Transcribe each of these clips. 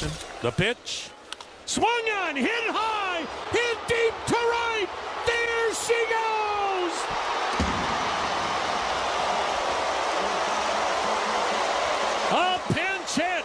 position. The pitch. Swung on, hit high, hit deep to right. There she goes. A pinch hit.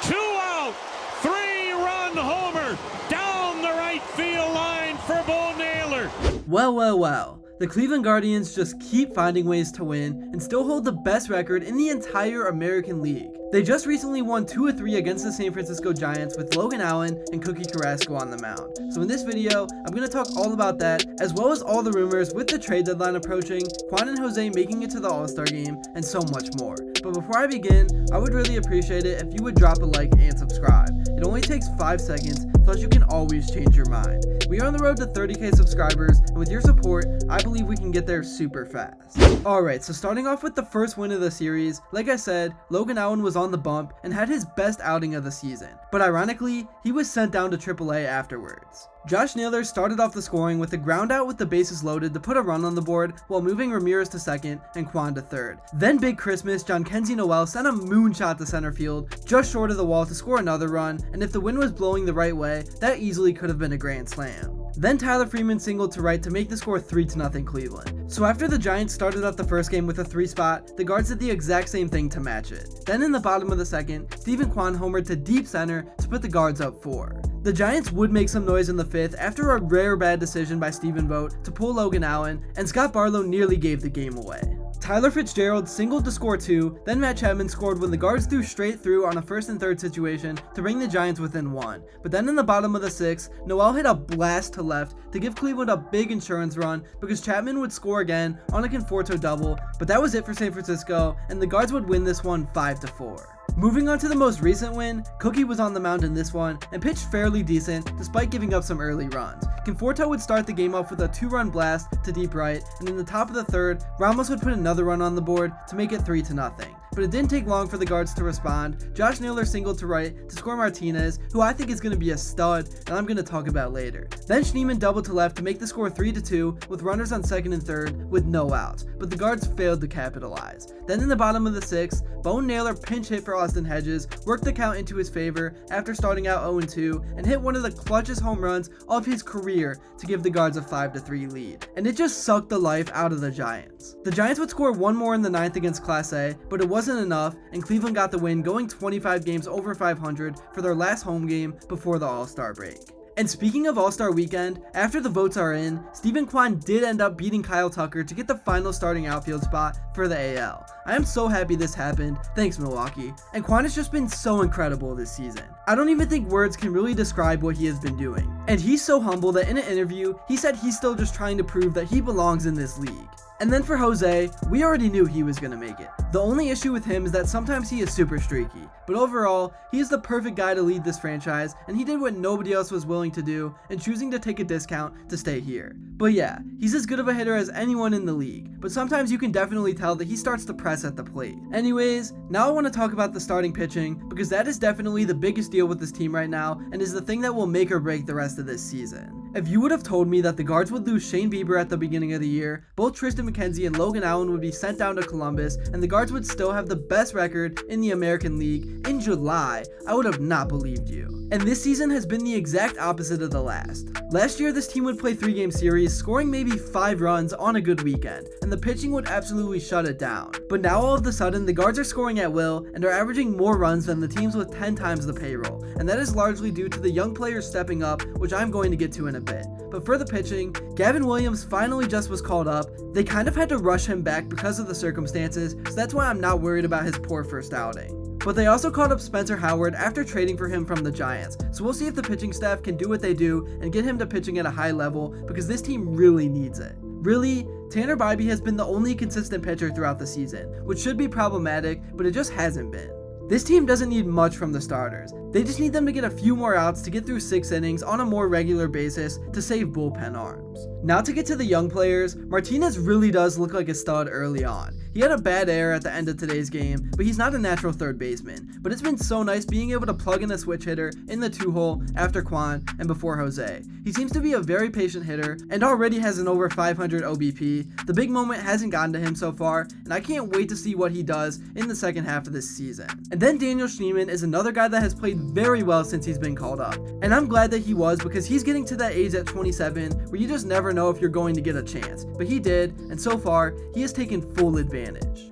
2 out. 3-run homer down the right field line for Naylor. Well. The Cleveland Guardians just keep finding ways to win and still hold the best record in the entire American League. They just recently won 2 of 3 against the San Francisco Giants with Logan and Carrasco on the mound. So in this video, I'm going to talk all about that, as well as all the rumors with the trade deadline approaching, Kwan and Jose making it to the All-Star game, and so much more. But before I begin, I would really appreciate it if you would drop a like and subscribe. It only takes 5 seconds, plus you can always change your mind. We are on the road to 30k subscribers, and with your support, I believe we can get there super fast. Alright, so starting off with the first win of the series, like I said, Logan was on the bump and had his best outing of the season, but ironically, he was sent down to AAA afterwards. Josh Naylor started off the scoring with a ground out with the bases loaded to put a run on the board while moving Ramirez to second and Kwan to third. Then Big Christmas, Noel sent a moonshot to center field, just short of the wall to score another run, and if the wind was blowing the right way, that easily could have been a grand slam. Then Tyler Freeman singled to right to make the score 3-0 Cleveland. So after the Giants started up the first game with a 3 spot, the guards did the exact same thing to match it. Then in the bottom of the second, Steven Kwan homered to deep center to put the guards up 4. The Giants would make some noise in the 5th after a rare bad decision by Stephen Vogt to pull Logan and Scott Barlow nearly gave the game away. Tyler Fitzgerald singled to score 2, then Matt Chapman scored when the guards threw straight through on a 1st and 3rd situation to bring the Giants within 1. But then in the bottom of the 6th, Noel hit a blast to left to give Cleveland a big insurance run because Chapman would score again on a Conforto double, but that was it for San Francisco, and the guards would win this one 5-4. Moving on to the most recent win, Cookie was on the mound in this one and pitched fairly decent despite giving up some early runs. Conforto would start the game off with a 2-run blast to deep right, and in the top of the 3rd, Ramos would put another run on the board to make it 3-0. But it didn't take long for the guards to respond. Josh Naylor singled to right to score Martinez, who I think is going to be a stud, and I'm going to talk about later. Then Schneemann doubled to left to make the score 3-2 with runners on 2nd and 3rd with no outs, but the guards failed to capitalize. Then in the bottom of the 6th, Naylor pinch hit for Austin Hedges, worked the count into his favor after starting out 0-2, and hit one of the clutchest home runs of his career to give the guards a 5-3 lead. And it just sucked the life out of the Giants. The Giants would score one more in the 9th against Clase, but it wasn't enough, and Cleveland got the win, going 25 games over 500 for their last home game before the All-Star break. And speaking of All-Star Weekend, after the votes are in, Steven Kwan did end up beating Kyle Tucker to get the final starting outfield spot for the AL. I am so happy this happened, thanks Milwaukee. And Kwan has just been so incredible this season. I don't even think words can really describe what he has been doing. And he's so humble that in an interview, he said he's still just trying to prove that he belongs in this league. And then for Jose, we already knew he was going to make it. The only issue with him is that sometimes he is super streaky, but overall, he is the perfect guy to lead this franchise, and he did what nobody else was willing to do in choosing to take a discount to stay here. But yeah, he's as good of a hitter as anyone in the league, but sometimes you can definitely tell that he starts to press at the plate. Anyways, now I want to talk about the starting pitching, because that is definitely the biggest deal with this team right now, and is the thing that will make or break the rest of this season. If you would have told me that the guards would lose Shane Bieber at the beginning of the year, both Tristan McKenzie and Logan would be sent down to Columbus, and the guards would still have the best record in the American League in July, I would have not believed you. And this season has been the exact opposite of the last. Last year, this team would play 3-game series, scoring maybe 5 runs on a good weekend, and the pitching would absolutely shut it down. But now all of a sudden, the guards are scoring at will, and are averaging more runs than the teams with 10 times the payroll, and that is largely due to the young players stepping up, which I'm going to get to in a bit. But for the pitching, Gavin Williams finally just was called up. They kind of had to rush him back because of the circumstances, so that's why I'm not worried about his poor first outing. But they also called up Spencer Howard after trading for him from the Giants, so we'll see if the pitching staff can do what they do and get him to pitching at a high level, because this team really needs it. Really, Tanner Bibee has been the only consistent pitcher throughout the season, which should be problematic, but it just hasn't been. This team doesn't need much from the starters. They just need them to get a few more outs to get through 6 innings on a more regular basis to save bullpen arms. Now to get to the young players, Martinez really does look like a stud early on. He had a bad error at the end of today's game, but he's not a natural third baseman. But it's been so nice being able to plug in a switch hitter in the 2-hole after Kwan and before Jose. He seems to be a very patient hitter and already has an over 500 OBP. The big moment hasn't gotten to him so far, and I can't wait to see what he does in the second half of this season. And then Daniel Schneemann is another guy that has played very well since he's been called up. And I'm glad that he was, because he's getting to that age at 27 where you just never know if you're going to get a chance. But he did, and so far, he has taken full advantage.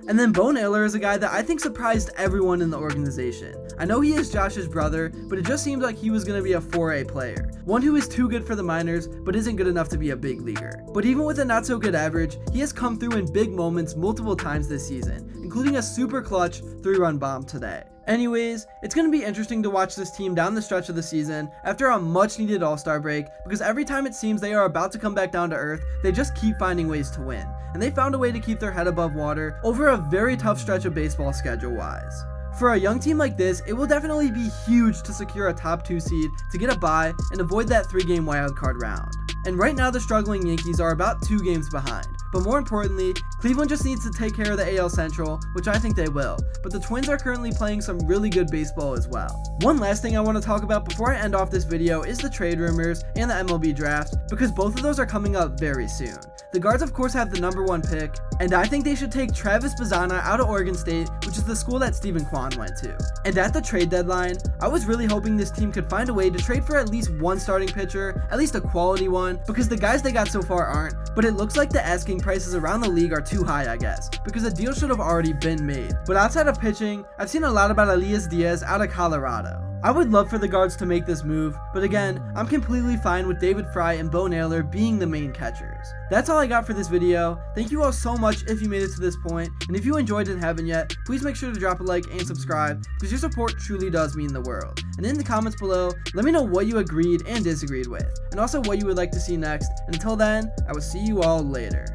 And then Bo Naylor is a guy that I think surprised everyone in the organization. I know he is Josh's brother, but it just seemed like he was going to be a 4A player. One who is too good for the minors, but isn't good enough to be a big leaguer. But even with a not so good average, he has come through in big moments multiple times this season, including a super clutch 3-run bomb today. Anyways, it's going to be interesting to watch this team down the stretch of the season after a much needed All-Star break, because every time it seems they are about to come back down to earth, they just keep finding ways to win. And they found a way to keep their head above water over a very tough stretch of baseball schedule-wise. For a young team like this, it will definitely be huge to secure a top 2 seed to get a bye and avoid that 3-game wildcard round. And right now the struggling Yankees are about 2 games behind. But more importantly, Cleveland just needs to take care of the AL Central, which I think they will. But the Twins are currently playing some really good baseball as well. One last thing I want to talk about before I end off this video is the trade rumors and the MLB Draft, because both of those are coming up very soon. The Guards of course have the #1 pick, and I think they should take Travis Bazzana out of Oregon State, which is the school that Stephen Kwan went to. And at the trade deadline, I was really hoping this team could find a way to trade for at least one starting pitcher, at least a quality one, because the guys they got so far aren't, but it looks like the asking prices around the league are too high, I guess, because a deal should have already been made. But outside of pitching, I've seen a lot about Elias Diaz out of Colorado. I would love for the Guards to make this move, but again, I'm completely fine with David Fry and Bo Naylor being the main catchers. That's all I got for this video. Thank you all so much if you made it to this point, and if you enjoyed and haven't yet, please make sure to drop a like and subscribe, because your support truly does mean the world. And in the comments below, let me know what you agreed and disagreed with, and also what you would like to see next, and until then, I will see you all later.